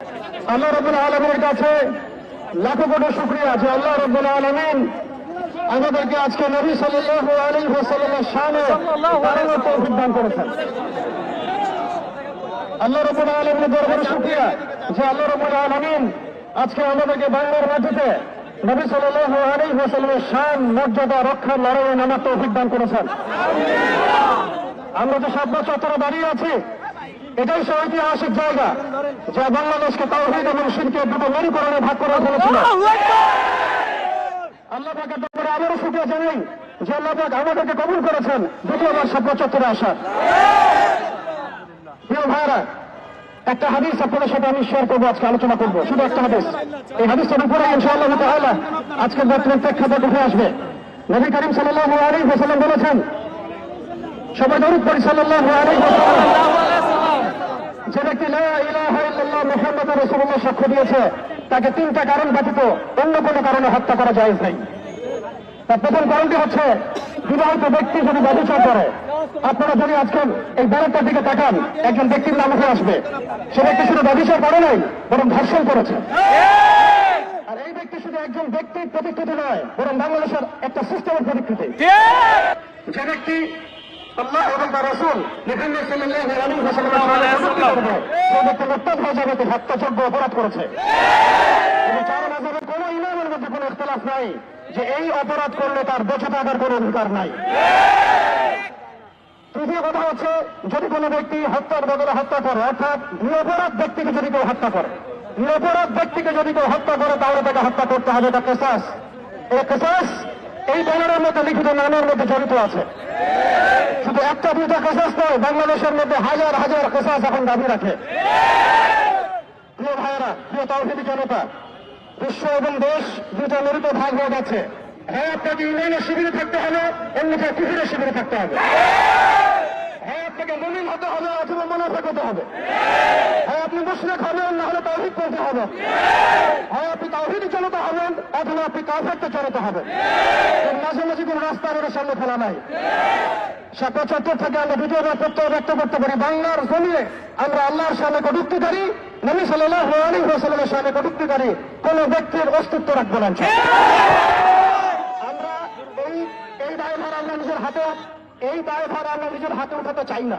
আল্লাহ রাব্বুল আলামিনের কাছে লাখো কোটি শুকরিয়া যে আল্লাহ রাব্বুল আলামিন আমাদেরকে আজকে নবী সাল্লাল্লাহু আলাইহি ওয়াসাল্লামের শানে দাঁড়ানোর তৌফিক দান করেছেন। আল্লাহ রাব্বুল আলামিনের দরবারে শুকরিয়া যে আল্লাহ রাব্বুল আলামিন আজকে আমাদেরকে বাংলার মাটিতে নবী সাল্লাল্লাহু আলাইহি ওয়াসাল্লামের শান মর্যাদা রক্ষার লড়াইয়ে নামার তৌফিক দান করেছেন। আমরা যে শাপলা চত্বরে দাঁড়িয়ে আছি, এটাই সে ঐতিহাসিক জায়গা যা বাংলাদেশকে তাওহীদ এবং শিরকের দুটো মেরুকরণে ভাগ করে ফেলেছিল। আল্লাহ পাকের দরবারে আবারও শুকরিয়া জানাই যে আল্লাহ পাক আমাদেরকে কবুল করেছেন দ্বিতীয়বার শাপলা চত্বরে আসার। প্রিয় ভাইরা, একটা হাদিস আপনাদের সাথে আমি শেয়ার করবো, আজকে আলোচনা করবো, শুধু একটা হাদিস। এই হাদিসটার উপরে ইনশাআল্লাহ তাআলা আজকের বর্তমান প্রেক্ষাপট উঠে আসবে। নবী করিম সাল্লাল্লাহু আলাইহি ওয়াসাল্লাম বলেছেন, সবাই দরুদ পড়ি সাল্লাল্লাহু আলাইহি ওয়াসাল্লাম, যে ব্যক্তি লা ইলাহা ইল্লাল্লাহ মুহাম্মাদুর রাসূলুল্লাহ সাক্ষ্য দিয়েছে, তাকে তিনটা কারণ ব্যতীত অন্য কোনো কারণে হত্যা করা জায়েজ নেই। তার প্রথম কারণটি হচ্ছে, বিবাহিত ব্যক্তি যদি ব্যভিচার করে। আপনারা যদি আজকে এই ব্যালটটার দিকে তাকান, একজন ব্যক্তির নাম উঠে আসবে, সে ব্যক্তি শুধু ব্যভিচার করে নাই, বরং ধর্ষণ করেছে। আর এই ব্যক্তি শুধু একজন ব্যক্তির প্রতিকৃতি নয়, বরং বাংলাদেশের একটা সিস্টেমের প্রতিকৃতি। যে ব্যক্তি আল্লাহ এবং তার রাসূল মুহাম্মদ সাল্লাল্লাহু আলাইহি ওয়াসাল্লাম সে ব্যক্তি মুরতাদ হয়ে যাবে, হত্যাযোগ্য অপরাধ করেছে। এবং চার মাযহাবের কোন ইমামের মধ্যে কোনো ইখতিলাফ নাই যে এই অপরাধ করলে তার বেঁচে থাকার কোনো অধিকার নাই। তৃতীয় কথা হচ্ছে, যদি কোনো ব্যক্তি হত্যার বদলে হত্যা করে, অর্থাৎ নিরপরাধ ব্যক্তিকে যদি কেউ হত্যা করে, নিরপরাধ ব্যক্তিকে যদি কেউ হত্যা করে, তাহলে তাকে হত্যা করতে হবে। এটা কিসাস। এই কিসাস এই ব্যানারের মধ্যে লিখিত নামের মধ্যে জড়িত আছে। শুধু একটা দুইটা কিসাস নয়, বাংলাদেশের মধ্যে হাজার হাজার কিসাস এখন দাবি রাখে। প্রিয় ভাইয়েরা, প্রিয় তাওহীদি জনতা, বিশ্ব এবং দেশ দুটা মরিত ভাগ হয়ে গেছে। হ্যাঁ, আপনাকে ইমানের শিবিরে থাকতে হবে, অন্যথায় কুফরের শিবিরে থাকতে হবে। হ্যাঁ, আপনাকে মুমিন হতে হবে অথবা মুনাফিক হতে হবে। হ্যাঁ, আপনি মুশরিক হবেন, না হলে তাওহীদ পড়তে হবে। হ্যাঁ, আপনি তাওহীদি জনতা হবেন অথবা আপনি কাফেরতে জনতা হবেন। এর মাঝামাঝি কোনো রাস্তা আমাদের সামনে খোলা নাই। শাপলা চত্বর থেকে আমরা দ্বিতীয়বার প্রত্যয় ব্যক্ত করতে পারি, বাংলার জমিনে আমরা আল্লাহর সামনে কটূক্তিকারী, নবী সাল্লাল্লাহু আলাইহি ওয়াসাল্লামের সামনে কটূক্তিকারী কোন ব্যক্তির অস্তিত্ব রাখবো না। আমরা এই দায়ভার আমরা নিজের হাতে উঠাতে চাই না।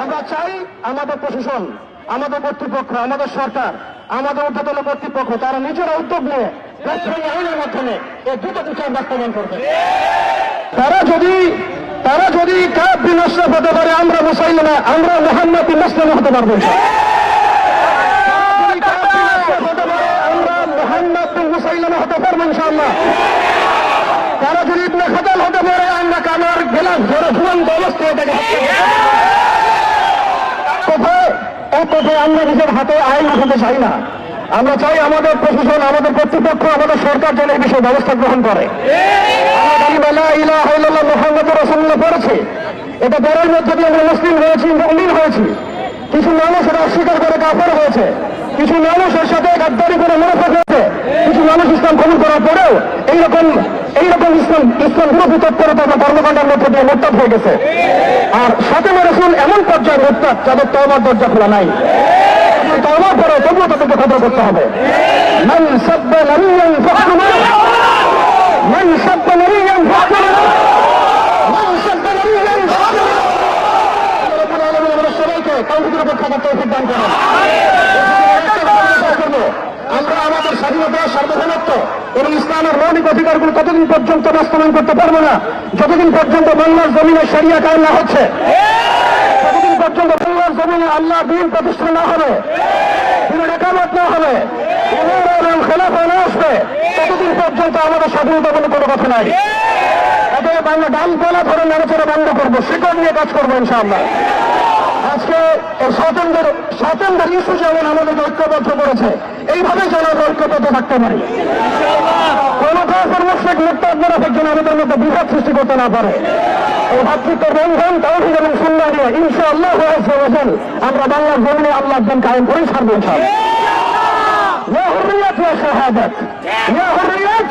আমরা চাই আমাদের প্রশাসন, আমাদের কর্তৃপক্ষ, আমাদের সরকার, আমাদের ঊর্ধ্বতন কর্তৃপক্ষ তারা নিজেরা উদ্যোগ নিয়ে আইনের মাধ্যমে এই দ্রুত বিচার বাস্তবায়ন করবে। তারা যদি কাব বিন আশরাফ হতে পারে, আমরা মুসাইলিমা, আমরা মুহাম্মদ বিন মাসলামা হতে পারবো। আমরা মুহাম্মদ বিন মুসাইলিমা হতে পারবো ইনশাআল্লাহ। তারা যদি ইবনে খাতাল হতে পারে, আমরা কামার গেলাস ধরে ঝুলন্ত অবস্থায় কোথায় আমরা নিজের হাতে আইন উঠাতে চাই না। আমরা চাই আমাদের প্রশাসন, আমাদের কর্তৃপক্ষ, আমাদের সরকার যেন এই বিষয়ে ব্যবস্থা গ্রহণ করে। লা ইলাহা ইল্লাল্লাহ মুহাম্মাদুর রাসূলুল্লাহ পড়েছি, এটা পড়ার মধ্যে দিয়ে আমরা মুসলিম হয়েছি, মুমিন হয়েছি। কিছু মানুষ এটা অস্বীকার করে কাফের হয়েছে, কিছু মানুষ এর সাথে গাদ্দারি করে মুনাফিক হয়েছে, কিছু মানুষ ইসলাম কবুল করার পরেও এইরকম ইসলাম বিরোধী তৎপরতা বা কর্মকাণ্ডের মধ্যে দিয়ে মুরতাদ হয়ে গেছে। আর ফাতেমা রাসূল এমন পর্যায়ে মুরতাদ যাদের তওবার দরজা খোলা নাই। তওবার পরে তবুও তাদেরকে খবর করতে হবে। মান সাব্বা নাবিয়্যান ফাহতুমুহু, মান সাব্বা নাবিয়্যান ফাহতুমুহু, মান সাব্বা নাবিয়্যান ফাহতুমুহু। রব্বুল আলামিন আমাদের সবাইকে তাওহীদের উপর থাকার তৌফিক দান করেন। আমরা আমাদের স্বাধীনতা, সার্বভৌমত্ব এবং ইসলামের মৌলিক অধিকারগুলো ততদিন পর্যন্ত বাস্তবায়ন করতে পারবো না যতদিন পর্যন্ত বাংলার জমিনে শরিয়া কায়েম না হচ্ছে, ততদিন পর্যন্ত বাংলার জমিনে আল্লাহ দ্বীন প্রতিষ্ঠা না হবে, দ্বীনের ইকামত না হবে, উমর এবং খেলাফা না আসবে, ততদিন পর্যন্ত আমাদের স্বাধীনতা বলে কোনো কথা নাই। অতএব আমরা ডালপালা ধরে নাড়াচাড়া বন্ধ করবো, শিকড় নিয়ে কাজ করবো ইনশাআল্লাহ। আজকে স্বাতন্ত্র্যের ইস্যু যেমন আমাদেরকে ঐক্যবদ্ধ করেছে, এইভাবে যেন আমরা ঐক্যবদ্ধ থাকতে পারি। কোন কাফের মুশরিক মুরতাদ মুনাফিক যেন আমাদের মধ্যে বিভাদ সৃষ্টি করতে না পারে। এই ভাতৃত্ব বন্ধন, তাওহীদ এবং সুন্নাহ নিয়ে ইনশাআল্লাহ আমরা বাংলার জমিনে আল্লাহর দ্বীন কায়েম করেই ছাড়বো ইনশাআল্লাহ। ইয়া হুররিয়াত ওয়া শাহাদাত, ইয়া হুররিয়াত।